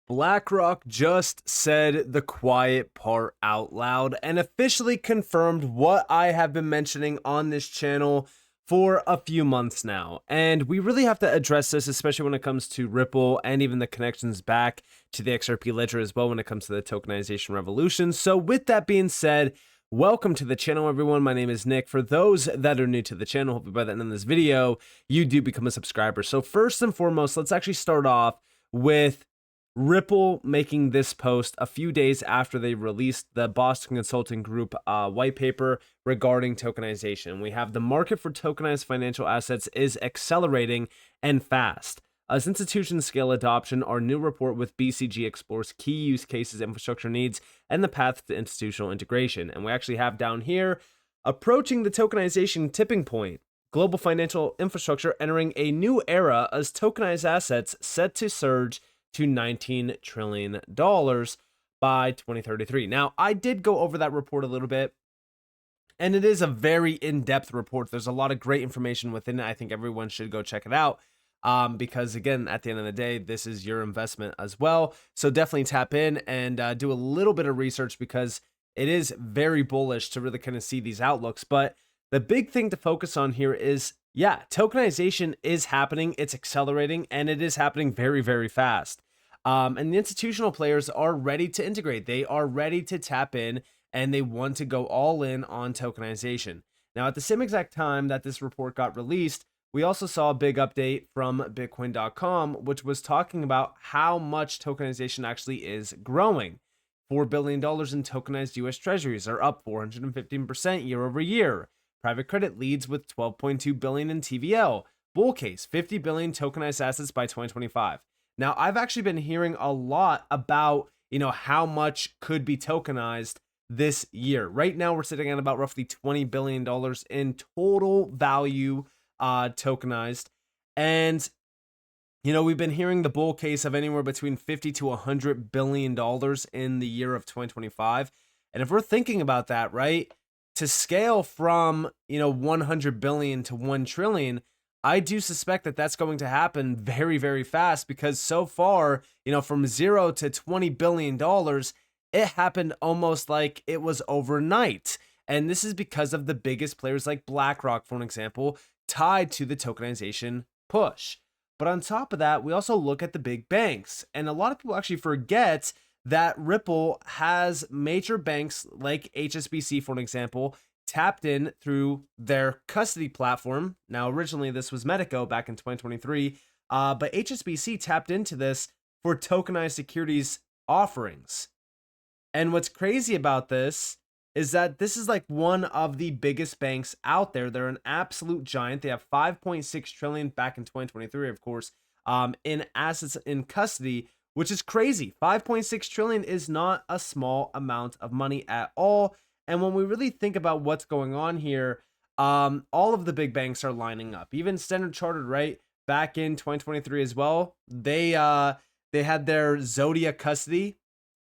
BlackRock just said the quiet part out loud and officially confirmed what I have been mentioning on this channel for a few months now. And we really have to address this, especially when it comes to Ripple and even the connections back to the XRP ledger as well when it comes to the tokenization revolution. So with that being said, welcome to the channel, everyone. My name is Nick. For those that are new to the channel, hopefully by the end of this video, you do become a subscriber. So first and foremost, let's actually start off with Ripple making this post a few days after they released the Boston Consulting Group white paper regarding tokenization. We have the market for tokenized financial assets is accelerating and fast. As institutions scale adoption, our new report with BCG explores key use cases, infrastructure needs, and the path to institutional integration. And we actually have down here, approaching the tokenization tipping point. Global financial infrastructure entering a new era as tokenized assets set to surge to $19 trillion by 2033. Now, I did go over that report a little bit, and it is a very in-depth report. There's a lot of great information within it. I think everyone should go check it out because, again, at the end of the day, this is your investment as well. So definitely tap in and do a little bit of research because it is very bullish to really kind of see these outlooks. But the big thing to focus on here is, yeah, tokenization is happening, it's accelerating, and it is happening very, very fast. And the institutional players are ready to integrate. They are ready to tap in, and they want to go all in on tokenization. Now, at the same exact time that this report got released, we also saw a big update from Bitcoin.com, which was talking about how much tokenization actually is growing. $4 billion in tokenized US treasuries are up 415% year over year. Private credit leads with $12.2 billion in TVL. Bull case, 50 billion tokenized assets by 2025. Now, I've actually been hearing a lot about, how much could be tokenized this year. Right now, we're sitting at about roughly $20 billion in total value tokenized. And, we've been hearing the bull case of anywhere between 50 to $100 billion in the year of 2025. And if we're thinking about that, right, to scale from, 100 billion to 1 trillion, I do suspect that that's going to happen very, very fast because so far, from $0 to $20 billion, it happened almost like it was overnight. And this is because of the biggest players like BlackRock, for an example, tied to the tokenization push. But on top of that, we also look at the big banks. And a lot of people actually forget that Ripple has major banks like HSBC, for an example, tapped in through their custody platform. Now, originally this was Medico back in 2023, but HSBC tapped into this for tokenized securities offerings. And what's crazy about this is that this is like one of the biggest banks out there. They're an absolute giant. They have 5.6 trillion back in 2023, of course, in assets in custody, which is crazy. 5.6 trillion is not a small amount of money at all. And when we really think about what's going on here, all of the big banks are lining up. Even Standard Chartered, right, back in 2023 as well, they had their Zodiac custody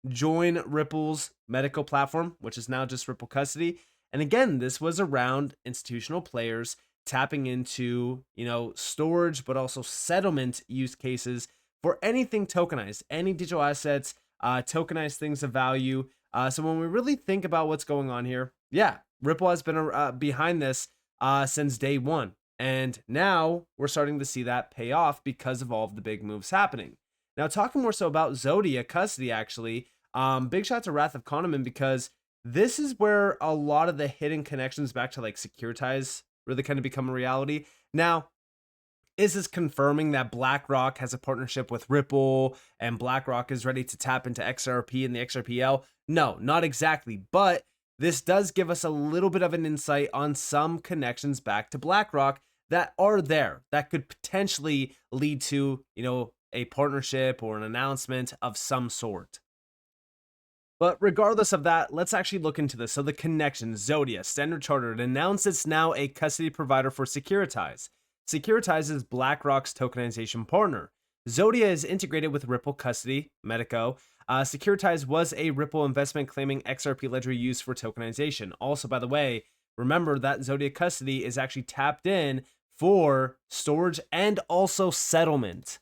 join Ripple's medical platform, which is now just Ripple Custody. And again, this was around institutional players tapping into, storage, but also settlement use cases for anything tokenized, any digital assets, tokenized things of value. So when we really think about what's going on here, yeah, Ripple has been behind this since day one. And now we're starting to see that pay off because of all of the big moves happening. Now, talking more so about Zodiac custody, actually, big shout to Wrath of Kahneman because this is where a lot of the hidden connections back to like Securitize really kind of become a reality. Now, is this confirming that BlackRock has a partnership with Ripple and BlackRock is ready to tap into XRP and the XRPL? No, not exactly. But this does give us a little bit of an insight on some connections back to BlackRock that are there that could potentially lead to, a partnership or an announcement of some sort. But regardless of that, let's actually look into this. So the connection, Zodiac, Standard Chartered announced it's now a custody provider for Securitize. Securitize is BlackRock's tokenization partner. Zodiac is integrated with Ripple Custody, Medico. Securitize was a Ripple investment claiming XRP ledger used for tokenization. Also, by the way, remember that Zodiac Custody is actually tapped in for storage and also settlement.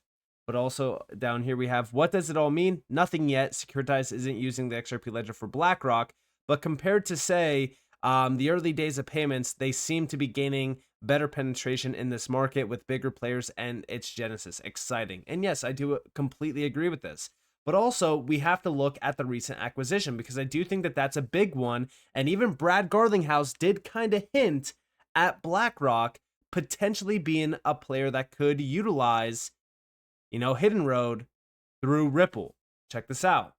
But also down here we have, what does it all mean? Nothing yet. Securitized isn't using the XRP ledger for BlackRock, but compared to, say, the early days of payments, they seem to be gaining better penetration in this market with bigger players and its genesis. Exciting. And yes, I do completely agree with this. But also, we have to look at the recent acquisition, because I do think that that's a big one. And even Brad Garlinghouse did kind of hint at BlackRock potentially being a player that could utilize, Hidden Road through Ripple. Check this out.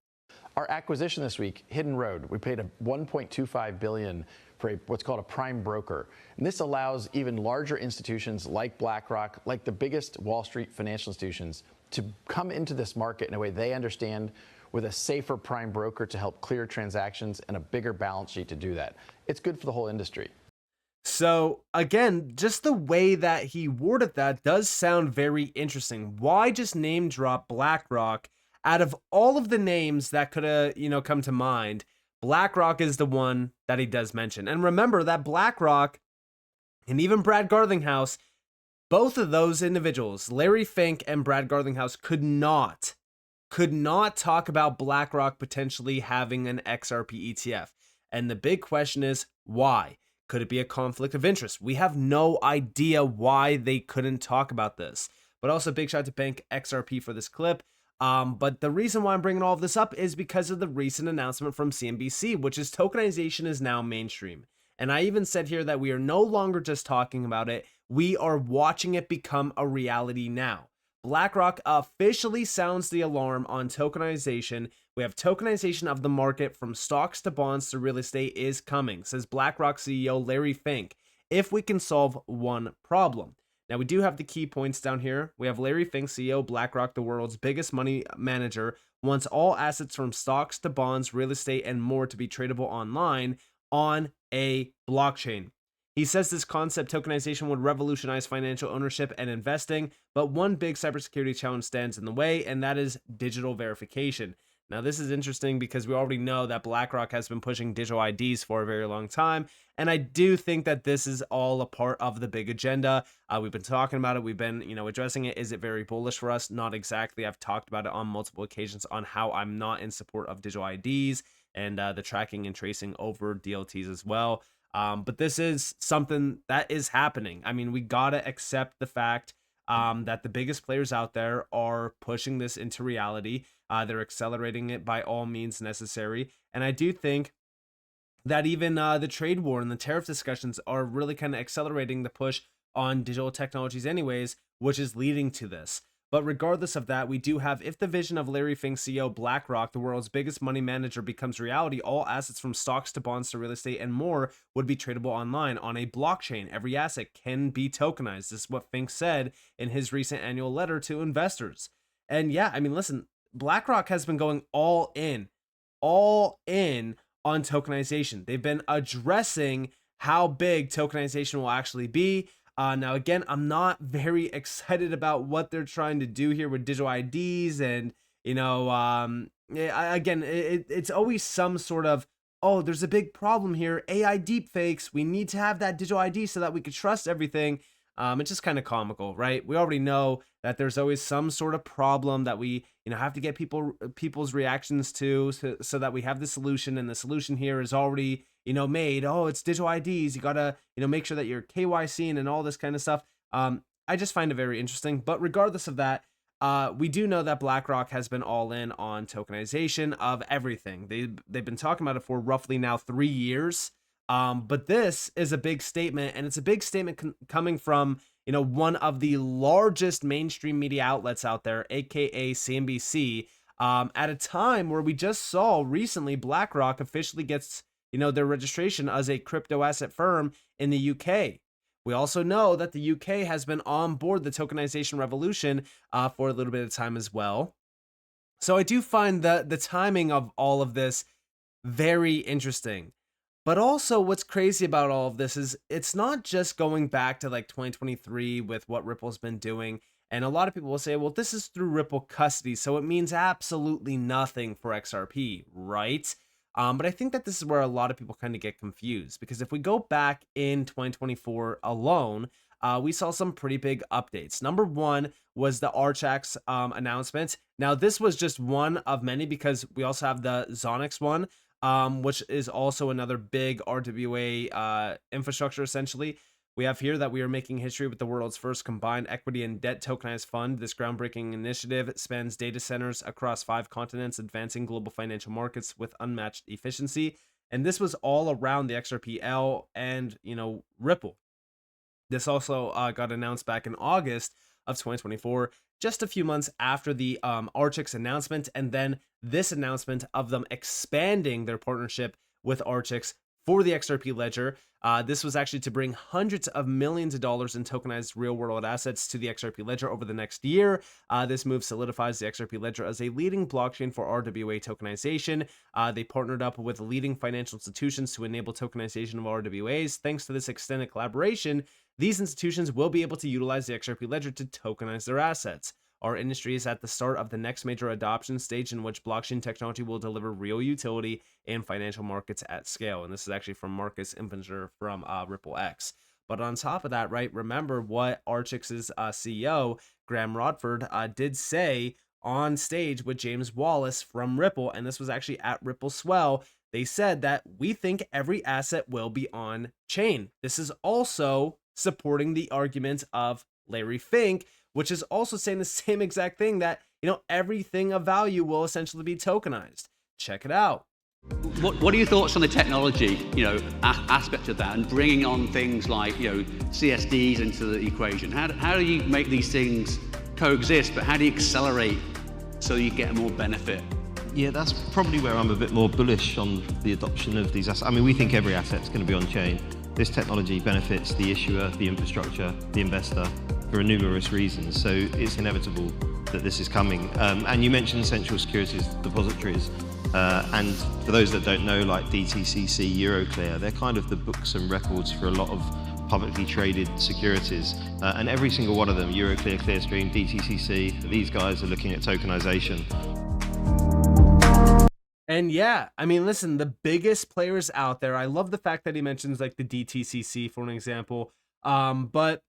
Our acquisition this week, Hidden Road, we paid a $1.25 billion for what's called a prime broker. And this allows even larger institutions like BlackRock, like the biggest Wall Street financial institutions, to come into this market in a way they understand, with a safer prime broker to help clear transactions and a bigger balance sheet to do that. It's good for the whole industry. So again, just the way that he worded that does sound very interesting. Why just name drop BlackRock? Out of all of the names that could have, come to mind, BlackRock is the one that he does mention. And remember that BlackRock and even Brad Garlinghouse, both of those individuals, Larry Fink and Brad Garlinghouse, could not talk about BlackRock potentially having an XRP ETF. And the big question is, why? Could it be a conflict of interest? We have no idea why they couldn't talk about this. But also, big shout out to Bank XRP for this clip. But the reason why I'm bringing all of this up is because of the recent announcement from CNBC, which is tokenization is now mainstream. And I even said here that we are no longer just talking about it, we are watching it become a reality now. BlackRock officially sounds the alarm on tokenization. We have tokenization of the market from stocks to bonds to real estate is coming, says BlackRock CEO Larry Fink, if we can solve one problem. Now, we do have the key points down here. We have Larry Fink, CEO, BlackRock, the world's biggest money manager, wants all assets from stocks to bonds, real estate, and more to be tradable online on a blockchain. He says this concept, tokenization, would revolutionize financial ownership and investing, but one big cybersecurity challenge stands in the way, and that is digital verification. Now, this is interesting because we already know that BlackRock has been pushing digital IDs for a very long time, and I do think that this is all a part of the big agenda. We've been talking about it. We've been, addressing it. Is it very bullish for us? Not exactly. I've talked about it on multiple occasions on how I'm not in support of digital IDs and the tracking and tracing over DLTs as well. But this is something that is happening. I mean, we gotta accept the fact that the biggest players out there are pushing this into reality. They're accelerating it by all means necessary. And I do think that even the trade war and the tariff discussions are really kind of accelerating the push on digital technologies anyways, which is leading to this. But regardless of that, we do have, if the vision of Larry Fink, CEO, BlackRock, the world's biggest money manager, becomes reality, all assets from stocks to bonds to real estate and more would be tradable online on a blockchain. Every asset can be tokenized. This is what Fink said in his recent annual letter to investors. And yeah, I mean, listen, BlackRock has been going all in on tokenization. They've been addressing how big tokenization will actually be. Now, again, I'm not very excited about what they're trying to do here with digital IDs. And, it's always some sort of, oh, there's a big problem here. AI deepfakes. We need to have that digital ID so that we could trust everything. It's just kind of comical, right? We already know that there's always some sort of problem that we, have to get people's reactions to so that we have the solution. And the solution here is already, made. Oh, it's digital IDs. You gotta, make sure that you're KYC and all this kind of stuff. I just find it very interesting. But regardless of that, we do know that BlackRock has been all in on tokenization of everything. They've been talking about it for roughly now 3 years. But this is a big statement, and it's a big statement coming from, one of the largest mainstream media outlets out there, aka CNBC, at a time where we just saw recently BlackRock officially gets, their registration as a crypto asset firm in the UK. We also know that the UK has been on board the tokenization revolution for a little bit of time as well. So I do find the timing of all of this very interesting. But also what's crazy about all of this is it's not just going back to like 2023 with what Ripple's been doing. And a lot of people will say, well, this is through Ripple custody, so it means absolutely nothing for XRP, right? But I think that this is where a lot of people kind of get confused, because if we go back in 2024 alone, we saw some pretty big updates. Number one was the Archax announcement. Now, this was just one of many because we also have the Zonix one, which is also another big RWA infrastructure, essentially. We have here that we are making history with the world's first combined equity and debt tokenized fund. This groundbreaking initiative spans data centers across 5 continents, advancing global financial markets with unmatched efficiency. And this was all around the XRPL and, Ripple. This also got announced back in August of 2024, just a few months after the Archax announcement, and then this announcement of them expanding their partnership with Archax for the XRP ledger. This was actually to bring hundreds of millions of dollars in tokenized real-world assets to the XRP ledger over the next year. This move solidifies the XRP ledger as a leading blockchain for RWA tokenization. They partnered up with leading financial institutions to enable tokenization of RWAs. Thanks to this extended collaboration, these institutions will be able to utilize the XRP ledger to tokenize their assets. Our industry is at the start of the next major adoption stage in which blockchain technology will deliver real utility in financial markets at scale. And this is actually from Marcus Impinger from RippleX. But on top of that, right, remember what Archax's CEO, Graham Rodford, did say on stage with James Wallace from Ripple, and this was actually at Ripple Swell. They said that we think every asset will be on chain. This is also supporting the argument of Larry Fink, which is also saying the same exact thing, that, everything of value will essentially be tokenized. Check it out. What are your thoughts on the technology, aspect of that, and bringing on things like, CSDs into the equation? How do you make these things coexist, but how do you accelerate so you get more benefit? Yeah, that's probably where I'm a bit more bullish on the adoption of these assets. I mean, we think every asset's going to be on chain. This technology benefits the issuer, the infrastructure, the investor for numerous reasons. So it's inevitable that this is coming. And you mentioned central securities depositories. And for those that don't know, like DTCC, Euroclear, they're kind of the books and records for a lot of publicly traded securities. And every single one of them, Euroclear, Clearstream, DTCC, these guys are looking at tokenization. And yeah, I mean, listen, the biggest players out there, I love the fact that he mentions like the DTCC for an example. But,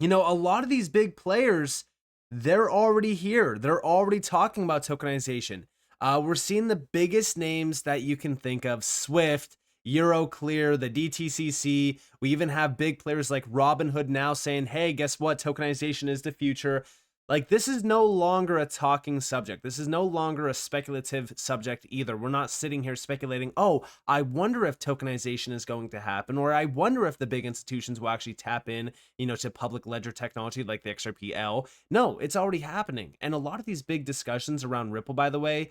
a lot of these big players, they're already here. They're already talking about tokenization. We're seeing the biggest names that you can think of: Swift, Euroclear, the DTCC. We even have big players like Robinhood now saying, hey, guess what? Tokenization is the future. Like, this is no longer a talking subject. This is no longer a speculative subject either. We're not sitting here speculating, oh, I wonder if tokenization is going to happen, or I wonder if the big institutions will actually tap in, to public ledger technology like the XRPL. No, it's already happening. And a lot of these big discussions around Ripple, by the way,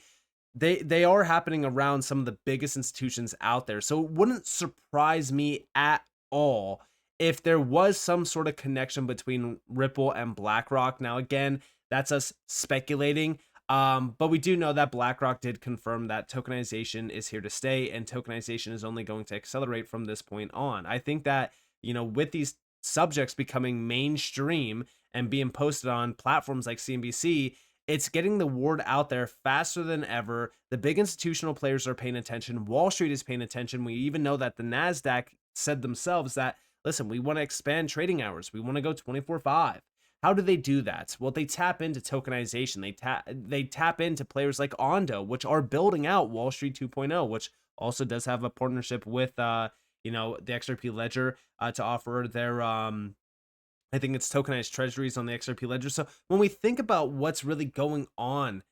they are happening around some of the biggest institutions out there. So it wouldn't surprise me at all if there was some sort of connection between Ripple and BlackRock. Now, again, that's us speculating, but we do know that BlackRock did confirm that tokenization is here to stay, and tokenization is only going to accelerate from this point on. I think that, with these subjects becoming mainstream and being posted on platforms like CNBC, it's getting the word out there faster than ever. The big institutional players are paying attention. Wall Street is paying attention. We even know that the NASDAQ said themselves that, listen, we want to expand trading hours. We want to go 24/5. How do they do that? Well, they tap into tokenization. They tap into players like Ondo, which are building out Wall Street 2.0, which also does have a partnership with the XRP ledger to offer their I think it's tokenized treasuries on the XRP ledger. So when we think about what's really going on,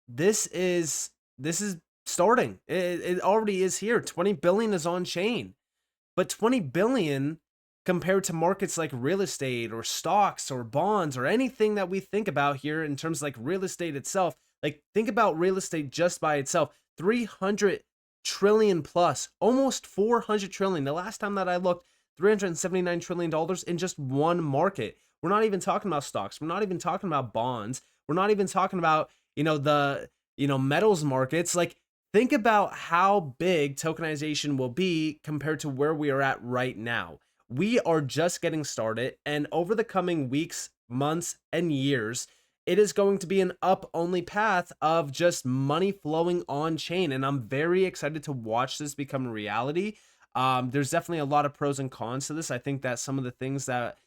this is starting. It already is here. 20 billion is on chain. But 20 billion compared to markets like real estate or stocks or bonds or anything that we think about here in terms of like real estate itself, like think about real estate just by itself, 300 trillion plus, almost 400 trillion. The last time that I looked, $379 trillion in just one market. We're not even talking about stocks. We're not even talking about bonds. We're not even talking about, the, metals markets. Like, think about how big tokenization will be compared to where we are at right now. We are just getting started, and over the coming weeks, months, and years, it is going to be an up-only path of just money flowing on chain, and I'm very excited to watch this become a reality. There's definitely a lot of pros and cons to this. I think that some of the things that,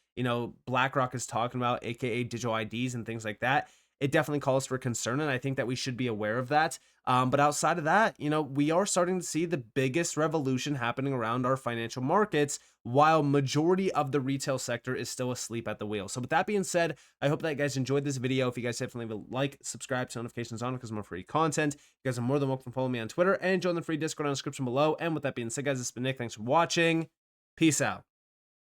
BlackRock is talking about, aka digital IDs and things like that, it definitely calls for concern, and I think that we should be aware of that. But outside of that, we are starting to see the biggest revolution happening around our financial markets, while majority of the retail sector is still asleep at the wheel. So with that being said, I hope that you guys enjoyed this video. If you guys definitely leave a like, subscribe, turn notifications on because more free content. You guys are more than welcome to follow me on Twitter and join the free Discord in the description below. And with that being said, guys, this has been Nick. Thanks for watching. Peace out.